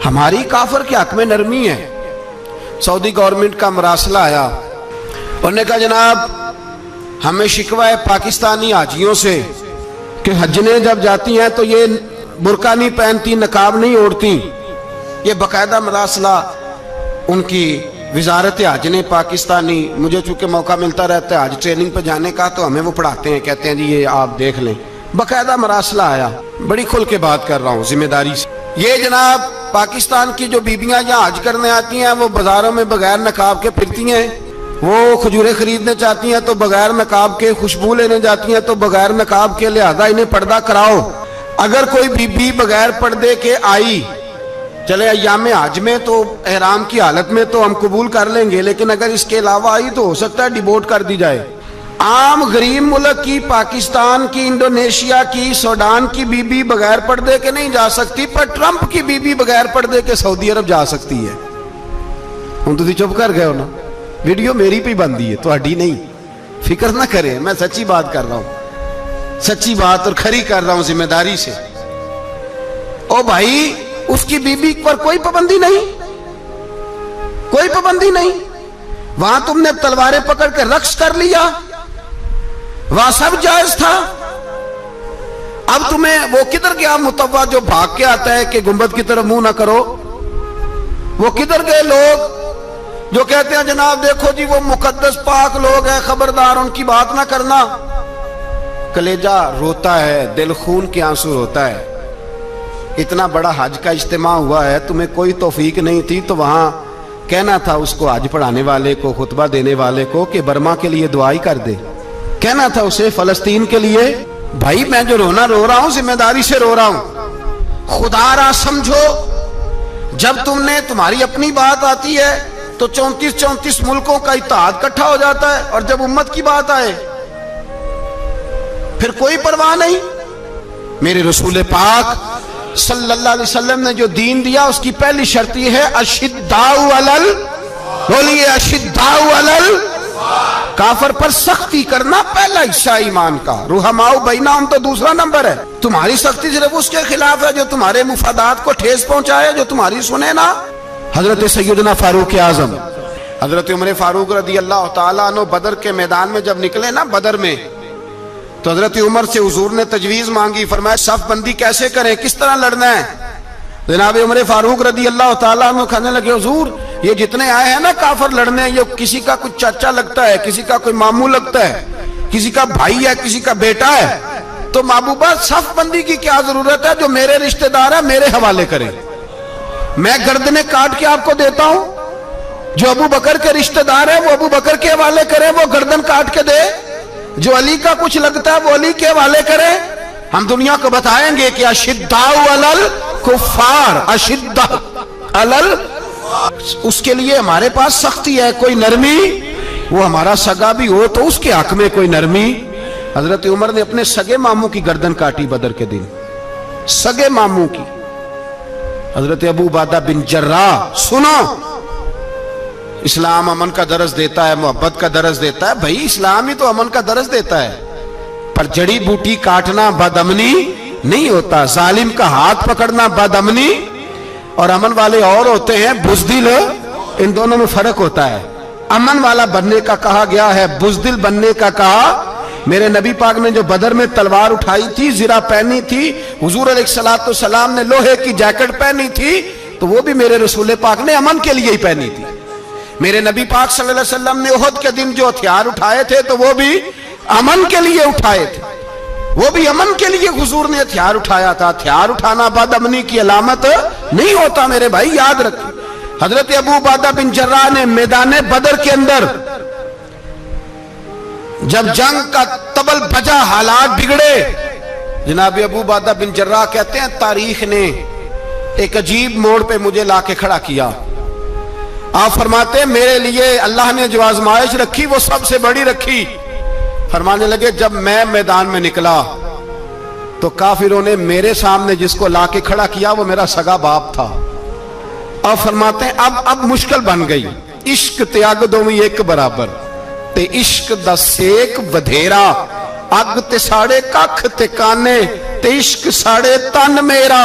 ہماری کافر کے حق میں نرمی ہے۔ سعودی گورنمنٹ کا مراسلہ آیا، انہوں نے کہا جناب ہمیں شکوہ ہے پاکستانی حاجیوں سے کہ حجنے جب جاتی ہیں تو یہ برقع نہیں پہنتی، نقاب نہیں اوڑھتی۔ یہ باقاعدہ مراسلہ ان کی وزارت حج نے پاکستانی، مجھے چونکہ موقع ملتا رہتا ہے حج ٹریننگ پہ جانے کا تو ہمیں وہ پڑھاتے ہیں، کہتے ہیں جی یہ آپ دیکھ لیں، باقاعدہ مراسلہ آیا۔ بڑی کھل کے بات کر رہا ہوں ذمہ داری سے۔ یہ جناب پاکستان کی جو بیبیاں یہاں حج کرنے آتی ہیں وہ بازاروں میں بغیر نقاب کے پھرتی ہیں، وہ کھجوریں خریدنے چاہتی ہیں تو بغیر نقاب کے، خوشبو لینے جاتی ہیں تو بغیر نقاب کے، لہذا انہیں پردہ کراؤ۔ اگر کوئی بی بغیر پردے کے آئی، چلے ایام حج میں تو احرام کی حالت میں تو ہم قبول کر لیں گے، لیکن اگر اس کے علاوہ آئی تو ہو سکتا ہے ڈیبورٹ کر دی جائے۔ عام غریب ملک کی، پاکستان کی، انڈونیشیا کی، سوڈان کی بی بغیر پردے کے نہیں جا سکتی، پر ٹرمپ کی بی بغیر پردے کے سعودی عرب جا سکتی ہے۔ ہم تو چپ کر گئے ہو نا، ویڈیو میری پہ بندی ہے، تو ہڈی نہیں، فکر نہ کریں، میں سچی بات کر رہا ہوں، سچی بات اور کھری کر رہا ہوں ذمہ داری سے۔ او بھائی اس کی بیوی پر کوئی پابندی نہیں، کوئی پابندی نہیں۔ وہاں تم نے تلواریں پکڑ کے رقص کر لیا، وہاں سب جائز تھا۔ اب تمہیں وہ کدھر گیا متوا جو بھاگ کے آتا ہے کہ گنبد کی طرف منہ نہ کرو؟ وہ کدھر گئے لوگ جو کہتے ہیں جناب دیکھو جی وہ مقدس پاک لوگ ہیں، خبردار ان کی بات نہ کرنا؟ کلیجہ روتا ہے، دل خون کے آنسو روتا ہے۔ اتنا بڑا حج کا اجتماع ہوا ہے، تمہیں کوئی توفیق نہیں تھی تو وہاں کہنا تھا اس کو، حج پڑھانے والے کو، خطبہ دینے والے کو کہ برما کے لیے دعائی کر دے، کہنا تھا اسے فلسطین کے لیے۔ بھائی میں جو رونا رو رہا ہوں ذمہ داری سے رو رہا ہوں، خدا را سمجھو، جب تم نے تمہاری اپنی بات آتی ہے تو 34 ملکوں کا اتحاد اکٹھا ہو جاتا ہے، اور جب امت کی بات آئے پھر کوئی پرواہ نہیں۔ میرے رسول پاک صلی اللہ علیہ وسلم نے جو دین دیا اس کی پہلی شرط یہ ہے اشداء علل، بولیے اشداء علل، کافر پر سختی کرنا پہلا حصہ ایمان کا، رحماء بینہم تو دوسرا نمبر ہے۔ تمہاری سختی صرف اس کے خلاف ہے جو تمہارے مفادات کو ٹھیس پہنچائے، جو تمہاری سنے نا۔ حضرت سیدنا فاروق اعظم، حضرت عمر فاروق رضی اللہ تعالیٰ عنہ بدر کے میدان میں جب نکلے نا بدر میں، تو حضرت عمر سے حضور نے تجویز مانگی، فرمایا صف بندی کیسے کریں، کس طرح لڑنا ہے؟ جناب عمر فاروق رضی اللہ تعالیٰ عنہ کہنے لگے حضور یہ جتنے آئے ہیں نا کافر لڑنے، یہ کسی کا کوئی چاچا لگتا ہے، کسی کا کوئی ماموں لگتا ہے، کسی کا بھائی ہے، کسی کا بیٹا ہے، تو محبوبہ صف بندی کی کیا ضرورت ہے؟ جو میرے رشتہ دار ہے میرے حوالے کریں، میں گردنیں کاٹ کے آپ کو دیتا ہوں۔ جو ابو بکر کے رشتہ دار ہے وہ ابو بکر کے حوالے کرے، وہ گردن کاٹ کے دے۔ جو علی کا کچھ لگتا ہے وہ علی کے حوالے کرے۔ ہم دنیا کو بتائیں گے کہ اشداء علل کفار، اشداء علل، اس کے لیے ہمارے پاس سختی ہے، کوئی نرمی، وہ ہمارا سگا بھی ہو تو اس کے حق میں کوئی نرمی۔ حضرت عمر نے اپنے سگے ماموں کی گردن کاٹی بدر کے دن، سگے ماموں کی۔ حضرت ابو عبیدہ بن جراح، سنو، اسلام امن کا درس دیتا ہے، محبت کا درس دیتا ہے، بھائی اسلام ہی تو امن کا درس دیتا ہے، پر جڑی بوٹی کاٹنا بدامنی نہیں ہوتا، ظالم کا ہاتھ پکڑنا بدامنی، اور امن والے اور ہوتے ہیں بزدل، ان دونوں میں فرق ہوتا ہے۔ امن والا بننے کا کہا گیا ہے، بزدل بننے کا کہا۔ میرے نبی پاک نے جو بدر میں تلوار اٹھائی تھی، زرہ پہنی تھی، حضور علیہ السلام نے لوہے کی جیکٹ پہنی تھی، تو وہ بھی میرے رسول پاک نے امن کے لیے ہی پہنی تھی۔ میرے نبی پاک صلی اللہ علیہ وسلم نے احد کے دن جو ہتھیار اٹھائے تھے تو وہ بھی امن کے لیے اٹھائے تھے، وہ بھی امن کے لیے حضور نے ہتھیار اٹھایا تھا۔ ہتھیار اٹھانا بد امنی کی علامت نہیں ہوتا میرے بھائی، یاد رکھیں۔ حضرت ابو عبیدہ بن جراح نے میدان بدر کے اندر جب جنگ کا تبل بجا، حالات بگڑے، جناب ابو عبیدہ بن جراح کہتے ہیں تاریخ نے ایک عجیب موڑ پہ مجھے لا کے کھڑا کیا۔ آپ فرماتے ہیں میرے لیے اللہ نے جو آزمائش رکھی وہ سب سے بڑی رکھی۔ فرمانے لگے جب میں میدان میں نکلا تو کافروں نے میرے سامنے جس کو لا کے کھڑا کیا وہ میرا سگا باپ تھا۔ آپ فرماتے ہیں اب مشکل بن گئی، عشق تیاگ دومی ایک برابر، تے عشق دا سیک ودھیرا، اگ تے ساڑے ککھ تے کانے، تے عشق ساڑے تن میرا،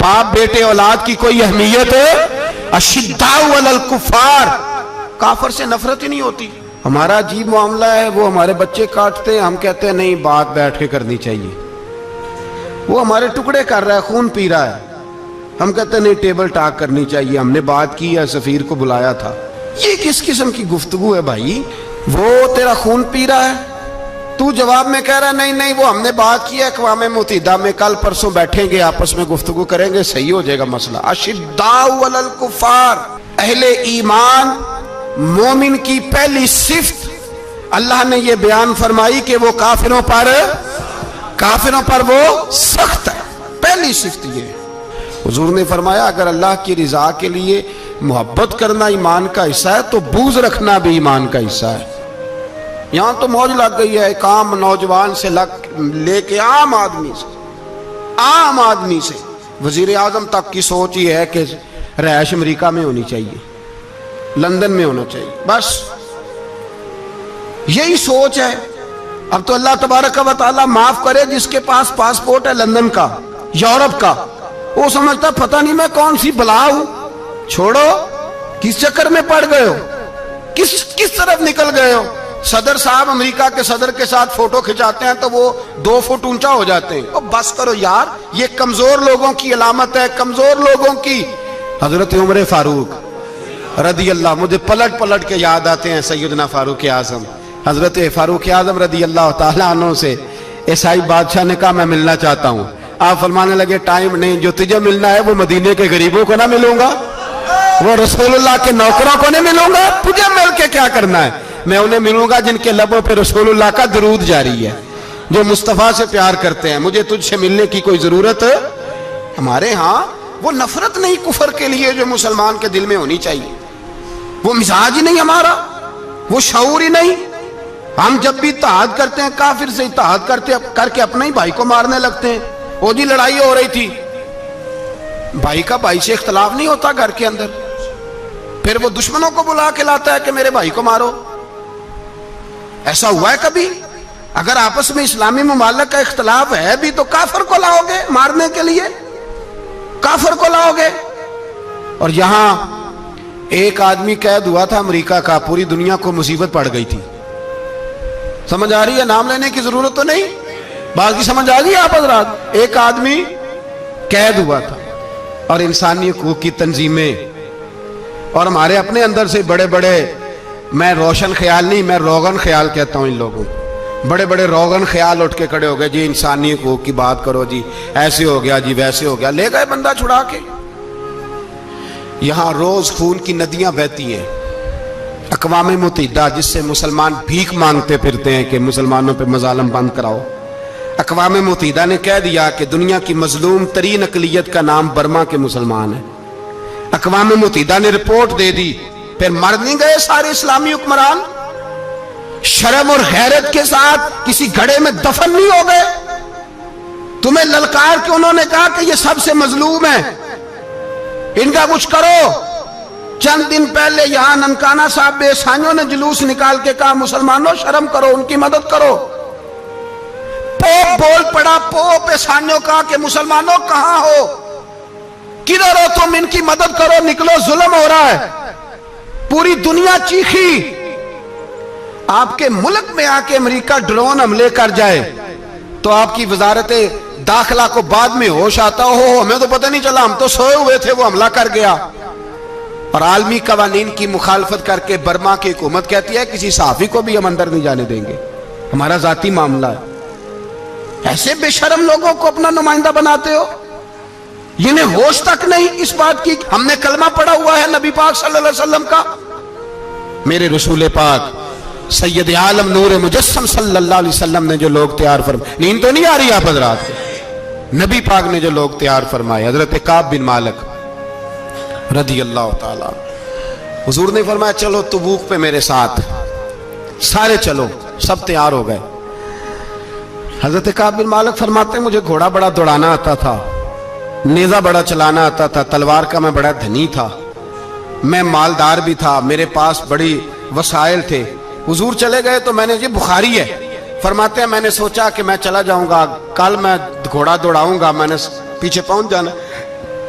باپ بیٹے اولاد کی کوئی اہمیت اشداء علی الکفار، کافر سے نفرت ہی نہیں ہوتی. ہمارا عجیب معاملہ ہے، وہ ہمارے بچے کاٹتے ہیں، ہم کہتے ہیں نہیں بات بیٹھ کے کرنی چاہیے. وہ ہمارے ٹکڑے کر رہا ہے، خون پی رہا ہے، ہم کہتے ہیں نہیں ٹیبل ٹاک کرنی چاہیے، ہم نے بات کی ہے، سفیر کو بلایا تھا. یہ کس قسم کی گفتگو ہے بھائی؟ وہ تیرا خون پی رہا ہے، تو جواب میں کہہ رہا ہے نہیں نہیں وہ ہم نے بات کی ہے اقوام متحدہ میں، کل پرسوں بیٹھیں گے آپس میں گفتگو کریں گے، صحیح ہو جائے گا مسئلہ. اشداء علی الکفار، اہل ایمان مومن کی پہلی صفت اللہ نے یہ بیان فرمائی کہ وہ کافروں پر وہ سخت ہے. پہلی صفت یہ ہے. حضور نے فرمایا اگر اللہ کی رضا کے لیے محبت کرنا ایمان کا حصہ ہے تو بغض رکھنا بھی ایمان کا حصہ ہے. یہاں تو موج لگ گئی ہے، ایک عام نوجوان سے لے کے عام آدمی سے وزیر اعظم تک کی سوچ یہ ہے کہ رہائش امریکہ میں ہونی چاہیے، لندن میں ہونا چاہیے، بس یہی سوچ ہے. اب تو اللہ تبارک و تعالیٰ معاف کرے جس کے پاس پاسپورٹ ہے لندن کا، یورپ کا، وہ سمجھتا پتہ نہیں میں کون سی بلا ہوں. چھوڑو، کس چکر میں پڑ گئے ہو، کس طرف نکل گئے ہو. صدر صاحب امریکہ کے صدر کے ساتھ فوٹو کھچاتے ہیں تو وہ 2 فٹ اونچا ہو جاتے ہیں. بس کرو یار، یہ کمزور لوگوں کی علامت ہے، کمزور لوگوں کی. حضرت عمر فاروق رضی اللہ، مجھے پلٹ کے یاد آتے ہیں سیدنا فاروق اعظم. حضرت فاروق اعظم رضی اللہ تعالیٰ عنہ سے عیسائی بادشاہ نے کہا میں ملنا چاہتا ہوں. آپ فرمانے لگے ٹائم نہیں، جو تجھے ملنا ہے وہ مدینے کے غریبوں کو نہ ملوں گا، وہ رسول اللہ کے نوکروں کو نہیں ملوں گا. تجھے مل کے کیا کرنا ہے؟ میں انہیں ملوں گا جن کے لبوں پہ رسول اللہ کا درود جاری ہے، جو مصطفیٰ سے پیار کرتے ہیں. مجھے تجھ سے ملنے کی کوئی ضرورت ہے؟ ہمارے ہاں وہ نفرت نہیں کفر کے لیے جو مسلمان کے دل میں ہونی چاہیے، وہ مزاج ہی نہیں ہمارا، وہ شعور ہی نہیں. ہم جب بھی اتحاد کرتے ہیں کافر سے اتحاد کر کے اپنے ہی بھائی کو مارنے لگتے ہیں. وہ جی لڑائی ہو رہی تھی، بھائی کا بھائی سے اختلاف نہیں ہوتا گھر کے اندر، پھر وہ دشمنوں کو بلا کے لاتا ہے کہ میرے بھائی کو مارو. ایسا ہوا ہے کبھی؟ اگر آپس میں اسلامی ممالک کا اختلاف ہے بھی تو کافر کو لاؤ گے مارنے کے لیے، کافر کو لاؤ گے. اور یہاں ایک آدمی قید ہوا تھا امریکہ کا، پوری دنیا کو مصیبت پڑ گئی تھی. سمجھ آ رہی ہے؟ نام لینے کی ضرورت تو نہیں، بات کی سمجھ آ گئی آپ حضرات؟ ایک آدمی قید ہوا تھا اور انسانی حقوق کی تنظیمیں اور ہمارے اپنے اندر سے بڑے بڑے، میں روشن خیال نہیں، میں روغن خیال کہتا ہوں ان لوگوں، بڑے بڑے روغن خیال اٹھ کے کھڑے ہو گئے جی انسانی حقوق کی بات کرو جی، ایسے ہو گیا جی ویسے ہو گیا. لے گئے بندہ چھڑا کے. یہاں روز خون کی ندیاں بہتی ہیں. اقوام متحدہ جس سے مسلمان بھیک مانگتے پھرتے ہیں کہ مسلمانوں پہ مظالم بند کراؤ، اقوام متحدہ نے کہہ دیا کہ دنیا کی مظلوم ترین اقلیت کا نام برما کے مسلمان ہے. اقوام متحدہ نے رپورٹ دے دی. پھر مر نہیں گئے سارے اسلامی حکمران؟ شرم اور غیرت کے ساتھ کسی گھڑے میں دفن نہیں ہو گئے؟ تمہیں للکار کے انہوں نے کہا کہ یہ سب سے مظلوم ہیں، ان کا کچھ کرو. چند دن پہلے یہاں ننکانہ صاحب بے سانیوں نے جلوس نکال کے کہا مسلمانوں شرم کرو، ان کی مدد کرو. پوپ بول پڑا، پوپ ایسانیوں کہا کہ مسلمانوں کہاں ہو، کدھر ہو تم، ان کی مدد کرو، نکلو ظلم ہو رہا ہے. پوری دنیا چیخی. آپ کے ملک میں آ کے امریکہ ڈرون حملے کر جائے تو آپ کی وزارت داخلہ کو بعد میں ہوش آتا ہو ہمیں تو پتہ نہیں چلا، ہم تو سوئے ہوئے تھے، وہ حملہ کر گیا. اور عالمی قوانین کی مخالفت کر کے برما کی حکومت کہتی ہے کسی صحافی کو بھی ہم اندر نہیں جانے دیں گے، ہمارا ذاتی معاملہ ہے. ایسے بے شرم لوگوں کو اپنا نمائندہ بناتے ہو، انہیں ہوش تک نہیں اس بات کی. ہم نے کلمہ پڑھا ہوا ہے نبی پاک صلی اللہ علیہ وسلم کا، میرے رسول پاک سید عالم نور مجسم صلی اللہ علیہ وسلم نے جو لوگ تیار فرمائے. نیند تو نہیں آ رہی آپ حضرات؟ نبی پاک نے جو لوگ تیار فرمائے، حضرت کعب بن مالک رضی اللہ تعالیٰ، حضور نے فرمایا چلو تبوک پہ میرے ساتھ، سارے چلو، سب تیار ہو گئے. حضرت کعب بن مالک فرماتے ہیں مجھے گھوڑا بڑا دوڑانا آتا تھا، نیزہ بڑا چلانا آتا تھا، تلوار کا میں بڑا دھنی تھا، میں مالدار بھی تھا، میرے پاس بڑی وسائل تھے. حضور چلے گئے تو میں نے جی بخاری ہے، فرماتے ہیں میں نے سوچا کہ میں چلا جاؤں گا، کل میں گھوڑا دوڑاؤں گا، میں نے پیچھے پہنچ جانا.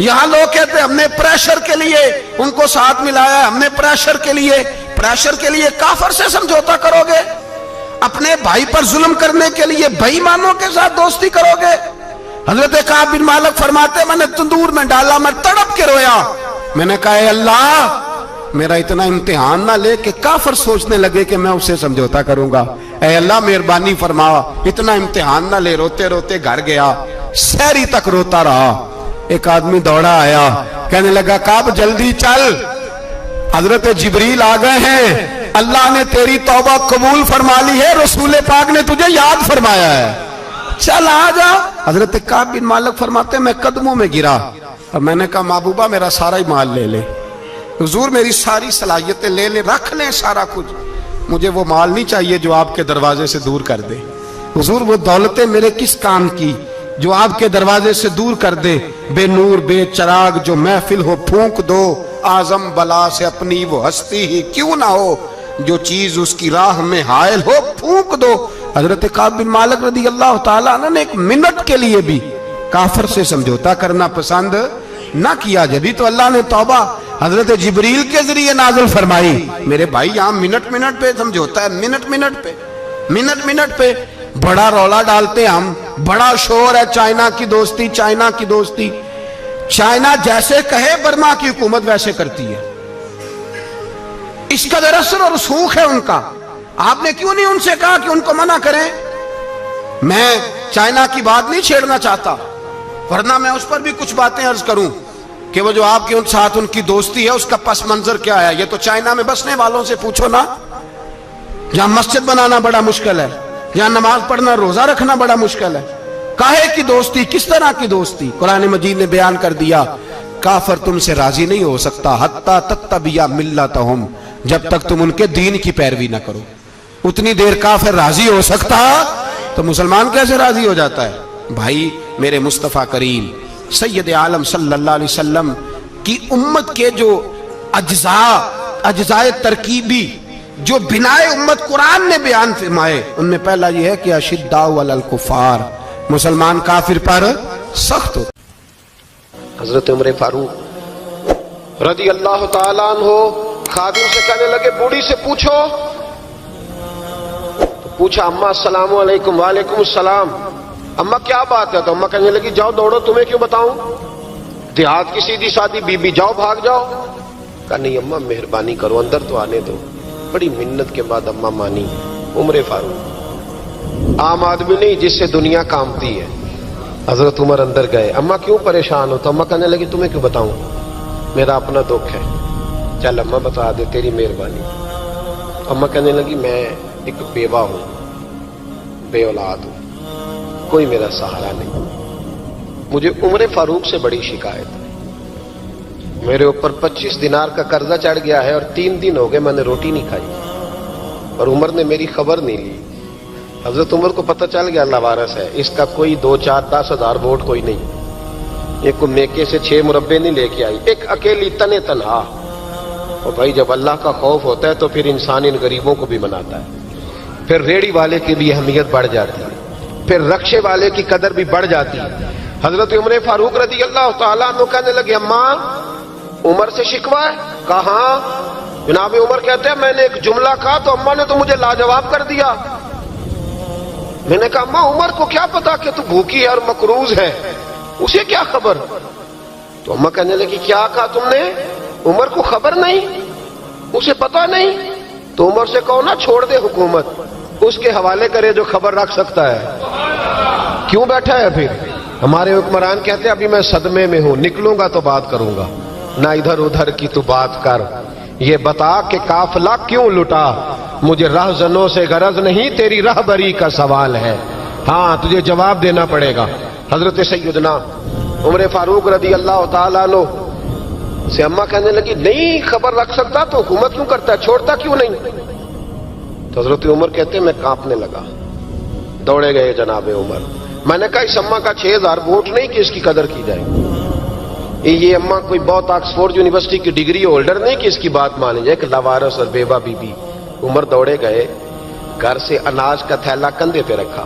یہاں لوگ کہتے ہیں ہم نے پریشر کے لیے ان کو ساتھ ملایا ہے، ہم نے پریشر کے لیے کافر سے سمجھوتا کرو گے؟ اپنے بھائی پر ظلم کرنے کے لیے بے ایمانوں کے ساتھ دوستی کرو گے؟ حضرت کعب بن مالک فرماتے میں نے تندور میں ڈالا، میں تڑپ کے رویا، میں نے کہا اے اللہ میرا اتنا امتحان نہ لے کہ کافر سوچنے لگے کہ میں اسے سمجھوتا کروں گا، اے اللہ مہربانی فرما اتنا امتحان نہ لے۔ روتے روتے گھر گیا، سحری تک روتا رہا۔ ایک آدمی دوڑا آیا، کہنے لگا کعب جلدی چل، حضرت جبریل آ گئے ہیں، اللہ نے تیری توبہ قبول فرما لی ہے، رسول پاک نے تجھے یاد فرمایا ہے، چل آ جا۔ حضرت کعب بن مالک فرماتے میں قدموں میں گرا اور میں نے کہا محبوبہ میرا سارا ہی مال لے لے، حضور میری ساری صلاحیتیں لے لیں، رکھ لیں سارا کچھ، مجھے وہ مال نہیں چاہیے جو آپ کے دروازے سے دور کر دے، حضور وہ دولتیں میرے کس کام کی جو آپ کے دروازے سے دور کر دے، بے نور بے چراغ جو محفل ہو پھونک دو، اعظم بلا سے اپنی وہ ہستی ہی کیوں نہ ہو، جو چیز اس کی راہ میں حائل ہو پھونک دو۔ حضرت کعب بن مالک رضی اللہ تعالیٰ عنہ نے ایک منٹ کے لیے بھی کافر سے سمجھوتا کرنا پسند نہ کیا، جبھی تو اللہ نے توبہ حضرت جبریل کے ذریعے نازل فرمائی۔ میرے بھائی یہاں منٹ پہ سمجھوتا ہے، منٹ پہ بڑا رولا ڈالتے ہم، بڑا شور ہے چائنا کی دوستی، چائنا کی دوستی، چائنا جیسے کہے برما کی حکومت ویسے کرتی ہے، اس قدر اثر اور رسوخ ہے ان کا۔ آپ نے کیوں نہیں ان سے کہا کہ ان کو منع کریں؟ میں چائنا کی بات نہیں چھیڑنا چاہتا، ورنہ میں اس پر بھی کچھ باتیں عرض کروں کہ وہ جو آپ کے ان ساتھ ان کی دوستی ہے اس کا پس منظر کیا ہے۔ یہ تو چائنا میں بسنے والوں سے پوچھو نا، جہاں مسجد بنانا بڑا مشکل ہے، جہاں نماز پڑھنا روزہ رکھنا بڑا مشکل ہے، کاہے کی دوستی، کس طرح کی دوستی؟ قرآن مجید نے بیان کر دیا کافر تم سے راضی نہیں ہو سکتا حتی تتبع ملتہم، جب تک تم ان کے دین کی پیروی نہ کرو، اتنی دیر کافر راضی ہو سکتا تو مسلمان کیسے راضی ہو جاتا ہے؟ بھائی میرے مصطفیٰ کریم سید عالم صلی اللہ علیہ وسلم کی امت کے جو اجزاء ترکیبی جو بنائے امت قرآن نے بیان فرمائے، ان میں پہلا یہ ہے کہ اشداء علی الکفار، مسلمان کافر پر سخت ہوتا۔ حضرت عمر فاروق رضی اللہ تعالیٰ عنہ خادم سے کہنے لگے بوڑھی سے پوچھو، تو پوچھا اماں السلام علیکم، وعلیکم السلام، اماں کیا بات ہے؟ تو اماں کہنے لگی جاؤ دوڑو، تمہیں کیوں بتاؤں، دیہات کی سیدھی سادی بی بی، جاؤ بھاگ جاؤ۔ کہا نہیں اماں مہربانی کرو اندر تو آنے دو۔ بڑی منت کے بعد اماں مانی۔ عمر فاروق عام آدمی نہیں جس سے دنیا کامتی ہے۔ حضرت عمر اندر گئے، اماں کیوں پریشان ہو؟ تو اماں کہنے لگی تمہیں کیوں بتاؤں، میرا اپنا دکھ ہے، چل اماں بتا دے تیری مہربانی۔ اماں کہنے لگی میں ایک بیوہ ہوں، بے اولاد ہوں، کوئی میرا سہارا نہیں، مجھے عمر فاروق سے بڑی شکایت ہے، میرے اوپر 25 دینار کا قرضہ چڑھ گیا ہے اور 3 دن ہو گئے میں نے روٹی نہیں کھائی، اور عمر نے میری خبر نہیں لی۔ حضرت عمر کو پتہ چل گیا لوارث ہے، اس کا کوئی 2 4 10 ہزار ووٹ کوئی نہیں، یہ کوئی میکے سے 6 مربے نہیں لے کے آئی، ایک اکیلی تنے تنہا۔ اور بھائی جب اللہ کا خوف ہوتا ہے تو پھر انسان ان غریبوں کو بھی مناتا ہے، پھر ریڑھی والے کی بھی اہمیت بڑھ جاتی ہے، پھر رکشے والے کی قدر بھی بڑھ جاتی ہے۔ حضرت عمر فاروق رضی اللہ تعالیٰ عنہ کہنے لگے اماں عمر سے شکوہ ہے؟ کہاں؟ جناب عمر کہتے ہیں میں نے ایک جملہ کہا تو اماں نے تو مجھے لاجواب کر دیا۔ میں نے کہا اماں عمر کو کیا پتا کہ تو بھوکی ہے اور مقروض ہے، اسے کیا خبر؟ تو اماں کہنے لگی کیا کہا تم نے؟ عمر کو خبر نہیں، اسے پتا نہیں؟ تو عمر سے کہو نا چھوڑ دے حکومت، اس کے حوالے کرے جو خبر رکھ سکتا ہے، کیوں بیٹھا ہے پھر؟ ہمارے حکمران کہتے ہیں ابھی میں صدمے میں ہوں، نکلوں گا تو بات کروں گا، نہ ادھر ادھر کی تو بات کر، یہ بتا کہ قافلہ کیوں لٹا، مجھے رہزنوں سے غرض نہیں تیری رہبری کا سوال ہے، ہاں تجھے جواب دینا پڑے گا۔ حضرت سیدنا عمر فاروق رضی اللہ تعالیٰ عنہ سے اماں کہنے لگی نہیں خبر رکھ سکتا تو حکومت کیوں کرتا ہے، چھوڑتا کیوں نہیں؟ تو حضرت عمر کہتے ہیں میں کانپنے لگا، دوڑے گئے جناب عمر۔ میں نے کہا اس اماں کا 6000 ووٹ نہیں کہ اس کی قدر کی جائے، یہ اماں کوئی بہت آکسفورڈ یونیورسٹی کی ڈگری ہولڈر نہیں کہ اس کی بات مانی جائے، کہ لاوارث اور بیوہ بی بی۔ عمر دوڑے گئے، گھر سے اناج کا تھیلا کندھے پہ رکھا،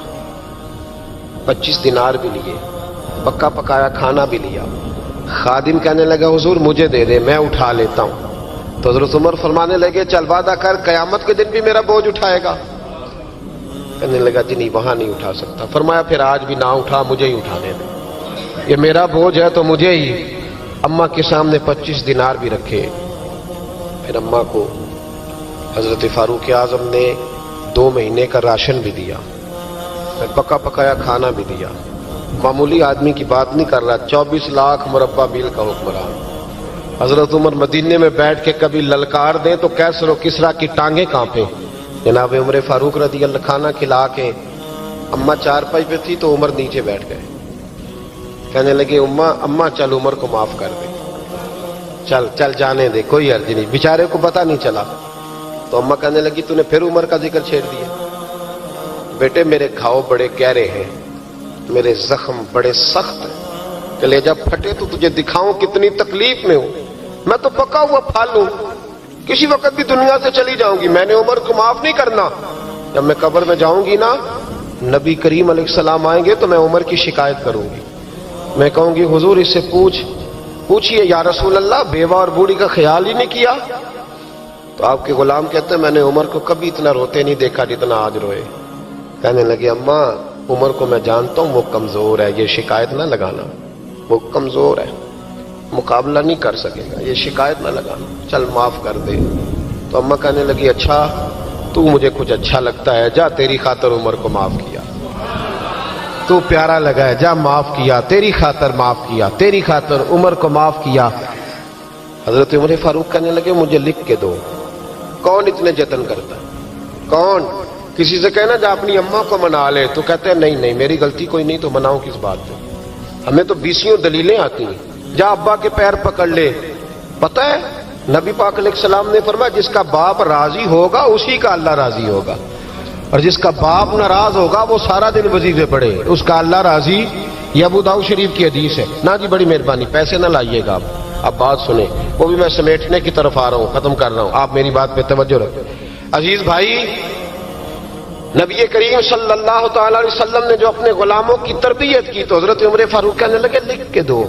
25 دینار بھی لیے، پکا پکایا کھانا بھی لیا، خادم کہنے لگا حضور مجھے دے دے میں اٹھا لیتا ہوں. تو حضرت عمر فرمانے لگے چل وعدہ کر قیامت کے دن بھی میرا بوجھ اٹھائے گا. کہنے لگا جی نہیں وہاں نہیں اٹھا سکتا. فرمایا پھر آج بھی نہ اٹھا مجھے ہی اٹھانے دے, یہ میرا بوجھ ہے تو مجھے ہی. اماں کے سامنے 25 دینار بھی رکھے. پھر اماں کو حضرت فاروق اعظم نے 2 مہینے کا راشن بھی دیا, پھر پکا پکایا کھانا بھی دیا. معمولی آدمی کی بات نہیں کر رہا, 24 لاکھ مربع میل کا حکمران. حضرت عمر مدینے میں بیٹھ کے کبھی للکار دیں تو کیسر و کسرا کی ٹانگیں کانپیں. جناب عمر فاروق رضی اللہ کھانا کھلا کے اماں چارپائی پہ تھی تو عمر نیچے بیٹھ گئے. کہنے لگے اماں چل عمر کو معاف کر دے, چل چل جانے دے, کوئی عرض نہیں, بیچارے کو پتہ نہیں چلا. تو اماں کہنے لگی تو نے پھر عمر کا ذکر چھیڑ دیا. بیٹے میرے گھاؤ بڑے گہرے ہیں, میرے زخم بڑے سخت ہیں, کلیجہ پھٹے تو تجھے دکھاؤں کتنی تکلیف میں ہوں. میں تو پکا ہوا پھل ہوں, کسی وقت بھی دنیا سے چلی جاؤں گی. میں نے عمر کو معاف نہیں کرنا. جب میں قبر میں جاؤں گی نا, نبی کریم علیہ السلام آئیں گے تو میں عمر کی شکایت کروں گی. میں کہوں گی حضور اس سے پوچھئے یا رسول اللہ بیوہ اور بوڑھی کا خیال ہی نہیں کیا. تو آپ کے غلام کہتے ہیں میں نے عمر کو کبھی اتنا روتے نہیں دیکھا جتنا آج روئے. کہنے لگے اماں عمر کو میں جانتا ہوں وہ کمزور ہے, یہ شکایت نہ لگانا, وہ کمزور ہے, مقابلہ نہیں کر سکے گا, یہ شکایت نہ لگانا, چل معاف کر دے. تو اماں کہنے لگی اچھا تو مجھے کچھ اچھا لگتا ہے, جا تیری خاطر عمر کو معاف کیا, تو پیارا لگا ہے, جا معاف کیا, تیری خاطر معاف کیا, تیری خاطر عمر کو معاف کیا. حضرت عمر فاروق کہنے لگے مجھے لکھ کے دو. کون اتنے جتن کرتا ہے, کون؟ کسی سے کہنا جا اپنی اماں کو منا لے, تو کہتے ہیں نہیں نہیں میری غلطی کوئی نہیں تو مناؤں کس بات پہ, ہمیں تو 20 دلیلیں آتی ہیں. جا ابا کے پیر پکڑ لے. پتہ ہے نبی پاک علیہ السلام نے فرمایا جس کا باپ راضی ہوگا اسی کا اللہ راضی ہوگا, اور جس کا باپ ناراض ہوگا وہ سارا دن وظیفے پڑھے اس کا اللہ راضی. یہ ابو داؤد شریف کی حدیث ہے. نا جی بڑی مہربانی پیسے نہ لائیے گا آپ, اب بات سنیں, وہ بھی میں سمیٹنے کی طرف آ رہا ہوں, ختم کر رہا ہوں, آپ میری بات پہ توجہ رکھیں. عزیز بھائی, نبی کریم صلی اللہ تعالی علیہ وسلم نے جو اپنے غلاموں کی تربیت کی تو حضرت عمر فاروق کہنے لگے لکھ کے دو,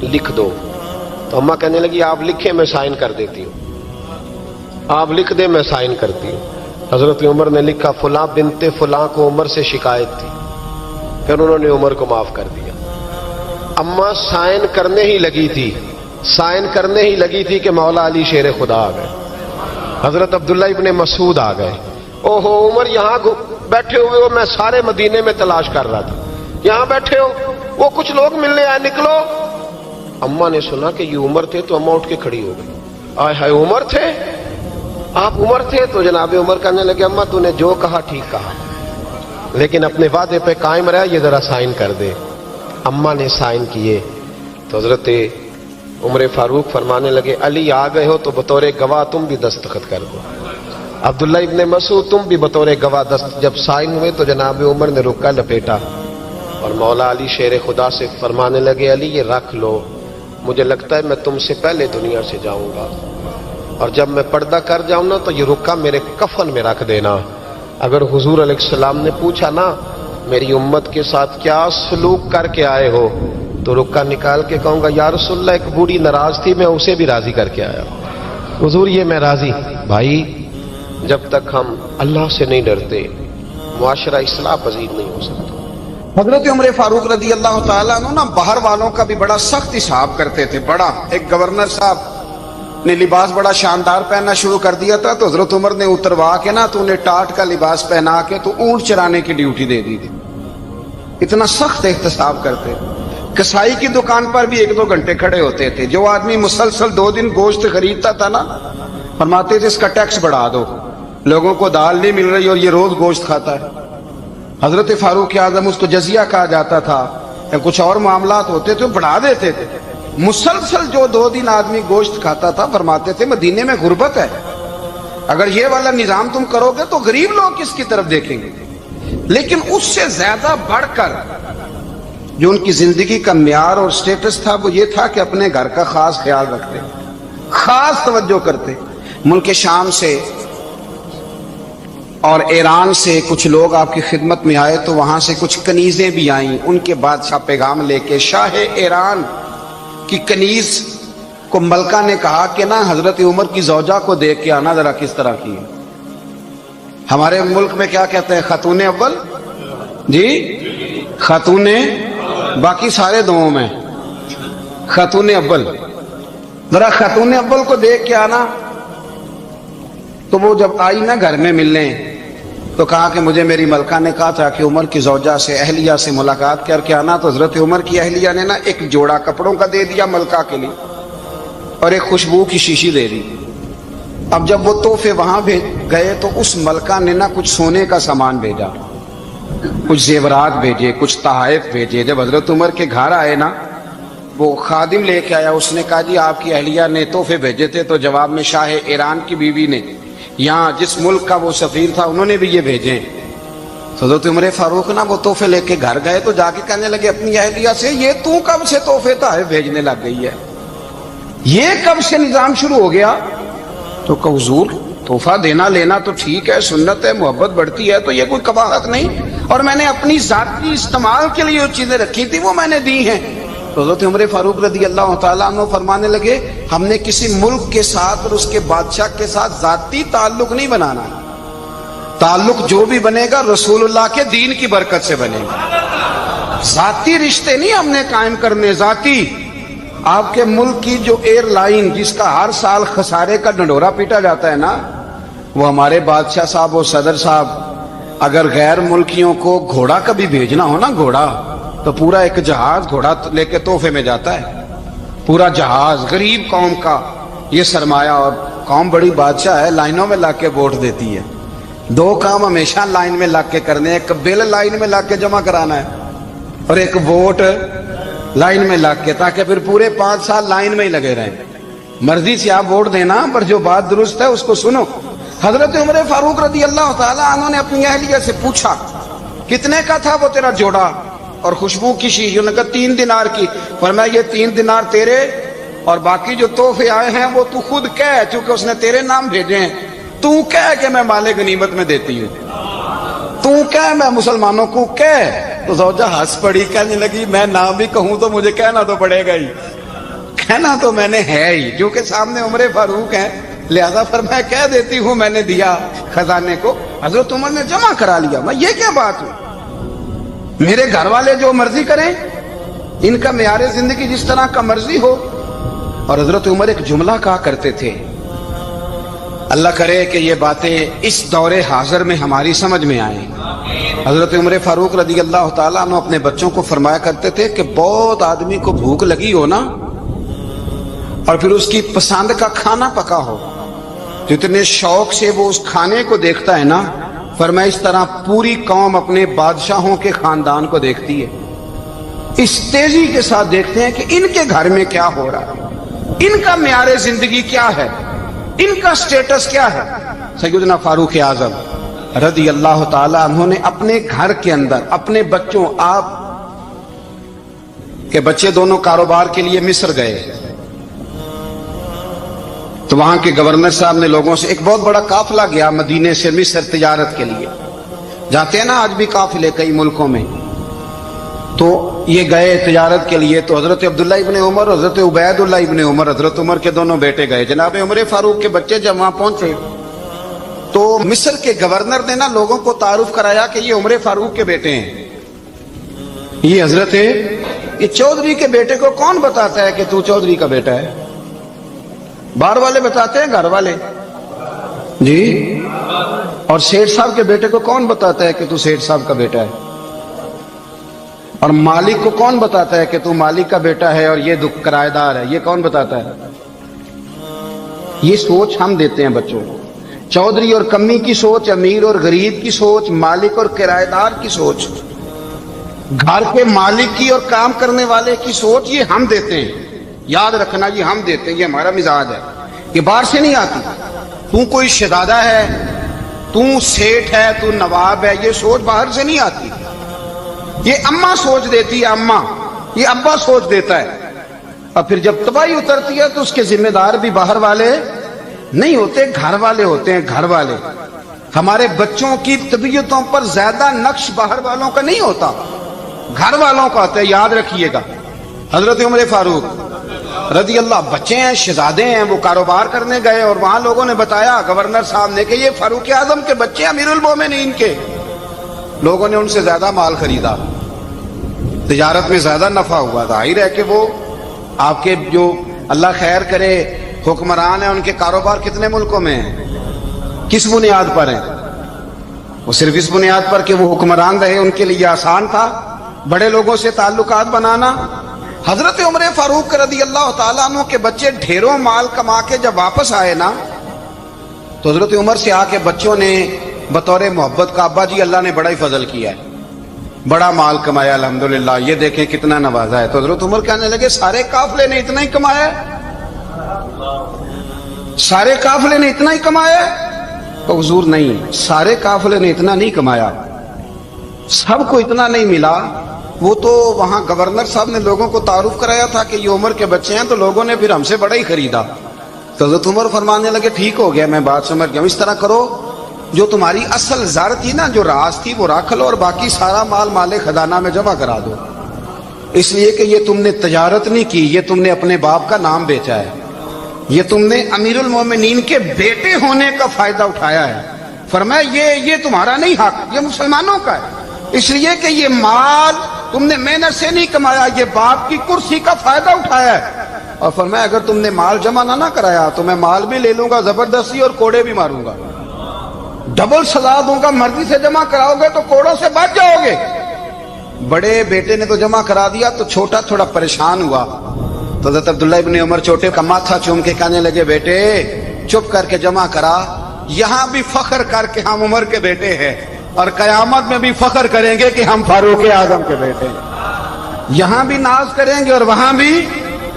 لکھ دو. تو اماں کہنے لگی آپ لکھیں میں سائن کر دیتی ہوں, آپ لکھ دیں میں سائن کرتی ہوں. حضرت عمر نے لکھا فلاں بنت فلاں کو عمر سے شکایت تھی, پھر انہوں نے عمر کو معاف کر دیا. اماں سائن کرنے ہی لگی تھی کہ مولا علی شیر خدا آ گئے, حضرت عبداللہ ابن مسعود آ گئے. اوہو عمر یہاں بیٹھے ہوئے ہو, میں سارے مدینے میں تلاش کر رہا تھا, یہاں بیٹھے ہو, وہ کچھ لوگ ملنے آئے, نکلو. اماں نے سنا کہ یہ عمر تھے تو اماں اٹھ کے کھڑی ہو گئی. آئے ہائے عمر تھے, آپ عمر تھے. تو جناب عمر کہنے لگے اماں تو نے جو کہا ٹھیک کہا, لیکن اپنے وعدے پہ قائم رہا, یہ ذرا سائن کر دے. اماں نے سائن کیے تو حضرت عمر فاروق فرمانے لگے علی آ گئے ہو تو بطور گواہ تم بھی دستخط کر دو. عبداللہ ابن مسعود تم بھی بطور گواہ جب سائن ہوئے تو جناب عمر نے رکا لپیٹا اور مولا علی شیر خدا سے فرمانے لگے علی یہ رکھ لو, مجھے لگتا ہے میں تم سے پہلے دنیا سے جاؤں گا, اور جب میں پردہ کر جاؤں نا تو یہ رکا میرے کفن میں رکھ دینا. اگر حضور علیہ السلام نے پوچھا نا میری امت کے ساتھ کیا سلوک کر کے آئے ہو, تو رکا نکال کے کہوں گا یا رسول اللہ ایک بوڑھی ناراض تھی میں اسے بھی راضی کر کے آیا. حضور یہ میں راضی. بھائی جب تک ہم اللہ سے نہیں ڈرتے معاشرہ اصلاح پذیر نہیں ہو سکتا. حضرت عمر فاروق رضی اللہ تعالیٰ عنہ نا باہر والوں کا بھی بڑا سخت حساب کرتے تھے. بڑا ایک گورنر صاحب نے لباس بڑا شاندار پہننا شروع کر دیا تھا تو حضرت عمر نے اتروا کے نا تو انہیں ٹاٹ کا لباس پہنا کے تو اونٹ چرانے کی ڈیوٹی دے دی تھی. اتنا سخت احتساب کرتے. کسائی کی دکان پر بھی 1-2 گھنٹے کھڑے ہوتے تھے. جو آدمی مسلسل 2 دن گوشت خریدتا تھا نا فرماتے تھے اس کا ٹیکس بڑھا دو, لوگوں کو دال نہیں مل رہی اور یہ روز گوشت کھاتا ہے. حضرت فاروق اعظم اس کو جزیہ کہا جاتا تھا, یا کچھ اور معاملات ہوتے تھے بڑھا دیتے تھے. مسلسل جو 2 دن آدمی گوشت کھاتا تھا فرماتے تھے مدینے میں غربت ہے, اگر یہ والا نظام تم کرو گے تو غریب لوگ کس کی طرف دیکھیں گے. لیکن اس سے زیادہ بڑھ کر جو ان کی زندگی کا معیار اور سٹیٹس تھا وہ یہ تھا کہ اپنے گھر کا خاص خیال رکھتے, خاص توجہ کرتے. ملک شام سے اور ایران سے کچھ لوگ آپ کی خدمت میں آئے تو وہاں سے کچھ کنیزیں بھی آئیں، ان کے بادشاہ پیغام لے کے شاہ ایران کی کنیز کو ملکہ نے کہا کہ نا حضرت عمر کی زوجہ کو دیکھ کے آنا ذرا کس طرح کی ہے۔ ہمارے ملک میں کیا کہتے ہیں؟ خاتون اول، جی خاتون، باقی سارے دونوں میں خاتون اول، ذرا خاتون اول کو دیکھ کے آنا۔ تو وہ جب آئی نا گھر میں ملنے تو کہا کہ مجھے میری ملکہ نے کہا تھا کہ عمر کی زوجہ سے، اہلیہ سے ملاقات کر کے آنا۔ تو حضرت عمر کی اہلیہ نے نا ایک جوڑا کپڑوں کا دے دیا ملکہ کے لیے اور ایک خوشبو کی شیشی دے دی۔ اب جب وہ تحفے وہاں گئے تو اس ملکہ نے نا کچھ سونے کا سامان بھیجا، کچھ زیورات بھیجے، کچھ تحائف بھیجے۔ جب حضرت عمر کے گھر آئے نا وہ خادم لے کے آیا، اس نے کہا جی آپ کی اہلیہ نے تحفے بھیجے تھے، تو جواب میں شاہ ایران کی بیوی نے، یہاں جس ملک کا وہ سفیر تھا، انہوں نے بھی یہ بھیجے۔ حضرت عمر فاروق نا وہ تحفے لے کے گھر گئے تو جا کے کہنے لگے اپنی اہلیہ سے، یہ تو کب سے تحفے تحائف بھیجنے لگ گئی ہے، یہ کب سے نظام شروع ہو گیا؟ تو کہ حضور تحفہ دینا لینا تو ٹھیک ہے، سنت ہے، محبت بڑھتی ہے، تو یہ کوئی قباحت نہیں، اور میں نے اپنی ذاتی استعمال کے لیے جو چیزیں رکھی تھی وہ میں نے دی ہیں۔ تو حضرت عمر فاروق رضی اللہ تعالیٰ عنہ فرمانے لگے ہم نے کسی ملک کے ساتھ اور اس کے بادشاہ کے ساتھ ذاتی تعلق نہیں بنانا، تعلق جو بھی بنے گا رسول اللہ کے دین کی برکت سے بنے گا، ذاتی رشتے نہیں ہم نے قائم کرنے۔ ذاتی آپ کے ملک کی جو ایئر لائن جس کا ہر سال خسارے کا ڈنڈورا پیٹا جاتا ہے نا، وہ ہمارے بادشاہ صاحب اور صدر صاحب اگر غیر ملکیوں کو گھوڑا کبھی بھیجنا ہو نا، گھوڑا، تو پورا ایک جہاز گھوڑا لے کے تحفے میں جاتا ہے، پورا جہاز غریب قوم کا یہ سرمایہ، اور قوم بڑی بادشاہ ہے، لائنوں میں لگ کے ووٹ دیتی ہے۔ دو کام ہمیشہ لائن میں لگ کے کرنے، ایک بل لائن میں لگ کے جمع کرانا ہے اور ایک ووٹ لائن میں لگ کے، تاکہ پھر پورے 5 سال لائن میں ہی لگے رہیں۔ مرضی سے آپ ووٹ دینا، پر جو بات درست ہے اس کو سنو۔ حضرت عمر فاروق رضی اللہ تعالیٰ عنہ نے اپنی اہلیہ سے پوچھا کتنے کا تھا وہ تیرا جوڑا اور خوشبو کی شیشی؟ انہوں نے کہا 3 دینار کی۔ فرمایا یہ 3 دینار تیرے اور باقی جو تحفے آئے ہیں وہ تو خود کہہ، چونکہ اس نے تیرے نام بھیجے ہیں، تو کہہ کہ میں مال غنیمت میں دیتی ہوں، تو کہہ میں مسلمانوں کو کہہ۔ تو زوجہ ہنس پڑی، کہنے لگی میں نہ بھی کہوں تو مجھے کہنا تو پڑے گا ہی، کہنا تو میں نے ہے ہی، کیونکہ سامنے عمر فاروق ہیں، لہذا فرمایا کہہ دیتی ہوں میں نے دیا خزانے کو۔ حضرت عمر نے جمع کرا لیا۔ میں یہ کیا بات ہوں، میرے گھر والے جو مرضی کریں، ان کا معیار زندگی جس طرح کا مرضی ہو۔ اور حضرت عمر ایک جملہ کہا کرتے تھے، اللہ کرے کہ یہ باتیں اس دور حاضر میں ہماری سمجھ میں آئیں۔ حضرت عمر فاروق رضی اللہ تعالیٰ عنہ اپنے بچوں کو فرمایا کرتے تھے کہ بہت آدمی کو بھوک لگی ہو نا، اور پھر اس کی پسند کا کھانا پکا ہو، جتنے شوق سے وہ اس کھانے کو دیکھتا ہے نا، فرمایا اس طرح پوری قوم اپنے بادشاہوں کے خاندان کو دیکھتی ہے، اس تیزی کے ساتھ دیکھتے ہیں کہ ان کے گھر میں کیا ہو رہا ہے، ان کا معیار زندگی کیا ہے، ان کا سٹیٹس کیا ہے۔ سیدنا فاروق اعظم رضی اللہ تعالی عنہ نے اپنے گھر کے اندر اپنے بچوں، آپ کے بچے دونوں کاروبار کے لیے مصر گئے تو وہاں کے گورنر صاحب نے لوگوں سے، ایک بہت بڑا قافلہ گیا مدینے سے مصر تجارت کے لیے، جاتے ہیں نا آج بھی قافلے کئی ملکوں میں، تو یہ گئے تجارت کے لیے۔ تو حضرت عبداللہ ابن عمر، حضرت عبید اللہ ابن عمر، حضرت عمر کے دونوں بیٹے گئے۔ جناب عمر فاروق کے بچے جب وہاں پہنچے تو مصر کے گورنر نے نا لوگوں کو تعارف کرایا کہ یہ عمر فاروق کے بیٹے ہیں، یہ حضرت یہ چودھری کے بیٹے کو کون بتاتا ہے کہ تو چودھری کا بیٹا ہے؟ باہر والے بتاتے ہیں، گھر والے جی؟ اور سیٹھ صاحب کے بیٹے کو کون بتاتا ہے کہ تو سیٹھ صاحب کا بیٹا ہے؟ اور مالک کو کون بتاتا ہے کہ تو مالک کا بیٹا ہے اور یہ کرایہ دار ہے؟ یہ کون بتاتا ہے؟ یہ سوچ ہم دیتے ہیں بچوں کو، چودھری اور کمی کی سوچ، امیر اور غریب کی سوچ، مالک اور کرایہ دار کی سوچ، گھر کے مالک کی اور کام کرنے والے کی سوچ، یہ ہم دیتے ہیں۔ یاد رکھنا یہ ہم دیتے ہیں، یہ ہمارا مزاج ہے، یہ باہر سے نہیں آتی۔ تو کوئی شہزادہ ہے، تو سیٹھ ہے، تو نواب ہے، یہ سوچ باہر سے نہیں آتی، یہ اماں سوچ دیتی ہے، اماں، یہ ابا سوچ دیتا ہے۔ اور پھر جب تباہی اترتی ہے تو اس کے ذمہ دار بھی باہر والے نہیں ہوتے، گھر والے ہوتے ہیں، گھر والے۔ ہمارے بچوں کی طبیعتوں پر زیادہ نقش باہر والوں کا نہیں ہوتا، گھر والوں کا ہوتا ہے، یاد رکھیے گا۔ حضرت عمر فاروق رضی اللہ، بچے ہیں، شہزادے ہیں، وہ کاروبار کرنے گئے اور وہاں لوگوں نے بتایا گورنر صاحب نے کہ یہ فاروق اعظم کے بچے امیر المومنین کے۔ لوگوں نے ان سے زیادہ مال خریدا، تجارت میں زیادہ نفع ہوا، ظاہر ہے کہ وہ آپ کے جو اللہ خیر کرے حکمران ہیں، ان کے کاروبار کتنے ملکوں میں ہیں، کس بنیاد پر ہیں؟ وہ صرف اس بنیاد پر کہ وہ حکمران رہے، ان کے لیے آسان تھا بڑے لوگوں سے تعلقات بنانا۔ حضرت عمر فاروق رضی اللہ تعالیٰ عنہ کے بچے ڈھیروں مال کما کے جب واپس آئے نا، تو حضرت عمر سے آ کے بچوں نے بطور محبت کا، ابا جی اللہ نے بڑا ہی فضل کیا ہے، بڑا مال کمایا الحمدللہ، یہ دیکھیں کتنا نوازا ہے۔ تو حضرت عمر کہنے لگے سارے قافلے نے اتنا ہی کمایا ہے؟ سارے قافلے نے اتنا ہی کمایا ہے؟ تو حضور نہیں، سارے قافلے نے اتنا نہیں کمایا، سب کو اتنا نہیں ملا۔ وہ تو وہاں گورنر صاحب نے لوگوں کو تعارف کرایا تھا کہ یہ عمر کے بچے ہیں، تو لوگوں نے پھر ہم سے بڑا ہی خریدا۔ تو حضرت عمر فرمانے لگے ٹھیک ہو گیا، میں بات سمجھ گیا، اس طرح کرو جو تمہاری اصل زر تھی نا، جو راز تھی، وہ رکھ لو اور باقی سارا مال خزانہ میں جمع کرا دو، اس لیے کہ یہ تم نے تجارت نہیں کی، یہ تم نے اپنے باپ کا نام بیچا ہے، یہ تم نے امیر المومنین کے بیٹے ہونے کا فائدہ اٹھایا ہے۔ فرمایا یہ تمہارا نہیں حق، یہ مسلمانوں کا ہے، اس لیے کہ یہ مال تم نے محنت سے نہیں کمایا، یہ باپ کی کرسی کا فائدہ اٹھایا ہے۔ اور فرمایا اگر تم نے مال جمع نہ کرایا تو میں مال بھی لے لوں گا زبردستی اور کوڑے بھی ماروں گا، ڈبل سزا دوں گا، مرضی سے جمع کراؤ گے تو کوڑوں سے بچ جاؤ گے۔ بڑے بیٹے نے تو جمع کرا دیا، تو چھوٹا تھوڑا پریشان ہوا، تو حضرت عبداللہ ابن عمر چھوٹے کا ماتھا چوم کے کہنے لگے بیٹے چپ کر کے جمع کرا، یہاں بھی فخر کر کے ہم عمر کے بیٹے ہیں، اور قیامت میں بھی فخر کریں گے کہ ہم فاروق اعظم کے بیٹے ہیں، یہاں بھی ناز کریں گے اور وہاں بھی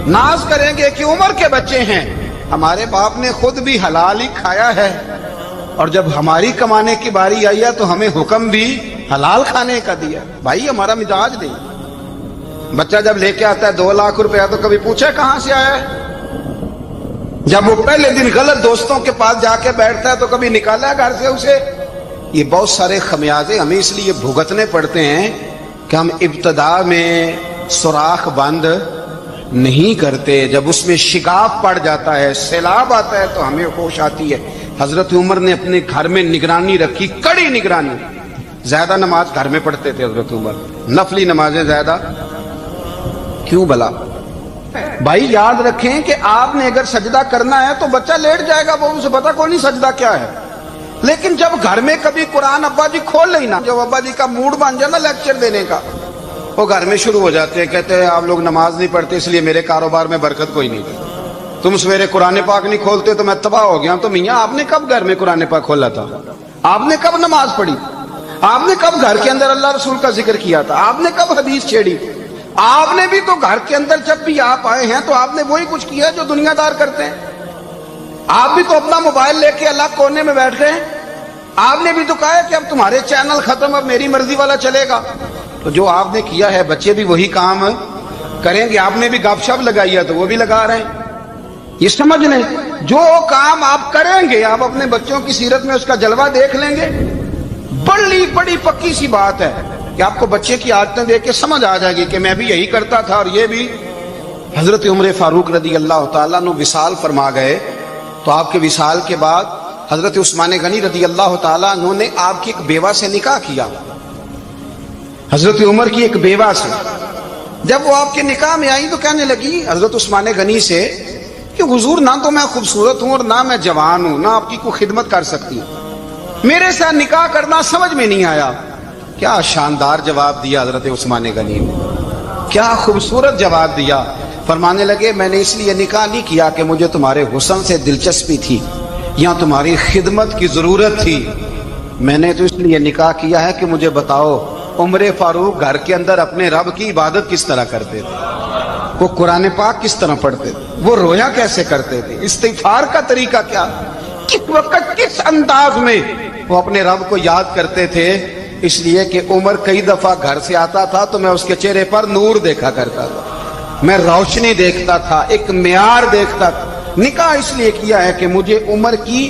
ناز کریں گے کہ عمر کے بچے ہیں۔ ہمارے باپ نے خود بھی حلال ہی کھایا ہے، اور جب ہماری کمانے کی باری آئی ہے تو ہمیں حکم بھی حلال کھانے کا دیا۔ بھائی ہمارا مزاج نہیں، بچہ جب لے کے آتا ہے 2 لاکھ روپیہ تو کبھی پوچھے کہاں سے آیا ہے؟ جب وہ پہلے دن غلط دوستوں کے پاس جا کے بیٹھتا ہے تو کبھی نکالا ہے گھر سے اسے؟ یہ بہت سارے خمیازے ہمیں اس لیے بھگتنے پڑتے ہیں کہ ہم ابتدا میں سوراخ بند نہیں کرتے، جب اس میں شگاف پڑ جاتا ہے، سیلاب آتا ہے تو ہمیں ہوش آتی ہے۔ حضرت عمر نے اپنے گھر میں نگرانی رکھی، کڑی نگرانی، زیادہ نماز گھر میں پڑھتے تھے حضرت عمر، نفلی نمازیں زیادہ کیوں بلا؟ بھائی یاد رکھیں کہ آپ نے اگر سجدہ کرنا ہے تو بچہ لیٹ جائے گا، وہ اسے پتا کوئی نہیں سجدہ کیا ہے، لیکن جب گھر میں کبھی قرآن ابا جی کھول لینا، جب ابا جی کا موڈ بن جائے نا لیکچر دینے کا، وہ گھر میں شروع ہو جاتے ہیں، کہتے ہیں آپ لوگ نماز نہیں پڑھتے اس لیے میرے کاروبار میں برکت کوئی نہیں، تم سویرے قرآن پاک نہیں کھولتے تو میں تباہ ہو گیا۔ تو میاں آپ نے کب گھر میں قرآن پاک کھولا تھا؟ آپ نے کب نماز پڑھی؟ آپ نے کب گھر کے اندر اللہ رسول کا ذکر کیا تھا؟ آپ نے کب حدیث چھیڑی؟ آپ نے بھی تو گھر کے اندر جب بھی آپ آئے ہیں تو آپ نے وہی کچھ کیا جو دنیا دار کرتے ہیں، آپ بھی تو اپنا موبائل لے کے الگ کونے میں بیٹھ گئے، آپ نے بھی تو کہا ہے کہ اب تمہارے چینل ختم، اب میری مرضی والا چلے گا۔ تو جو آپ نے کیا ہے بچے بھی وہی کام کریں گے، آپ نے بھی گپ شپ لگائی ہے تو وہ بھی لگا رہے ہیں، یہ سمجھ لیں جو کام آپ کریں گے آپ اپنے بچوں کی سیرت میں اس کا جلوہ دیکھ لیں گے۔ بڑی پکی سی بات ہے کہ آپ کو بچے کی عادتیں دیکھ کے سمجھ آ جائے گی کہ میں بھی یہی کرتا تھا اور یہ بھی۔ حضرت عمر فاروق رضی اللہ تعالیٰ عنہ وصال فرما گئے، تو آپ کے وصال کے بعد حضرت عثمان غنی رضی اللہ تعالیٰ عنہ نے آپ کی ایک بیوہ سے نکاح کیا، حضرت عمر کی ایک بیوہ سے۔ جب وہ آپ کے نکاح میں آئی تو کہنے لگی حضرت عثمان غنی سے کہ حضور نہ تو میں خوبصورت ہوں اور نہ میں جوان ہوں، نہ آپ کی کوئی خدمت کر سکتی ہوں، میرے ساتھ نکاح کرنا سمجھ میں نہیں آیا۔ کیا شاندار جواب دیا حضرت عثمان غنی نے، کیا خوبصورت جواب دیا۔ فرمانے لگے میں نے اس لیے نکاح نہیں کیا کہ مجھے تمہارے حسن سے دلچسپی تھی یا تمہاری خدمت کی ضرورت تھی، میں نے تو اس لیے نکاح کیا ہے کہ مجھے بتاؤ عمر فاروق گھر کے اندر اپنے رب کی عبادت کس طرح کرتے تھے، وہ قرآن پاک کس طرح پڑھتے تھے، وہ رویا کیسے کرتے تھے، استغفار کا طریقہ کیا، کس وقت کس انداز میں وہ اپنے رب کو یاد کرتے تھے۔ اس لیے کہ عمر کئی دفعہ گھر سے آتا تھا تو میں اس کے چہرے پر نور دیکھا کرتا تھا، میں روشنی دیکھتا تھا، ایک معیار دیکھتا تھا۔ نکاح اس لیے کیا ہے کہ مجھے عمر کی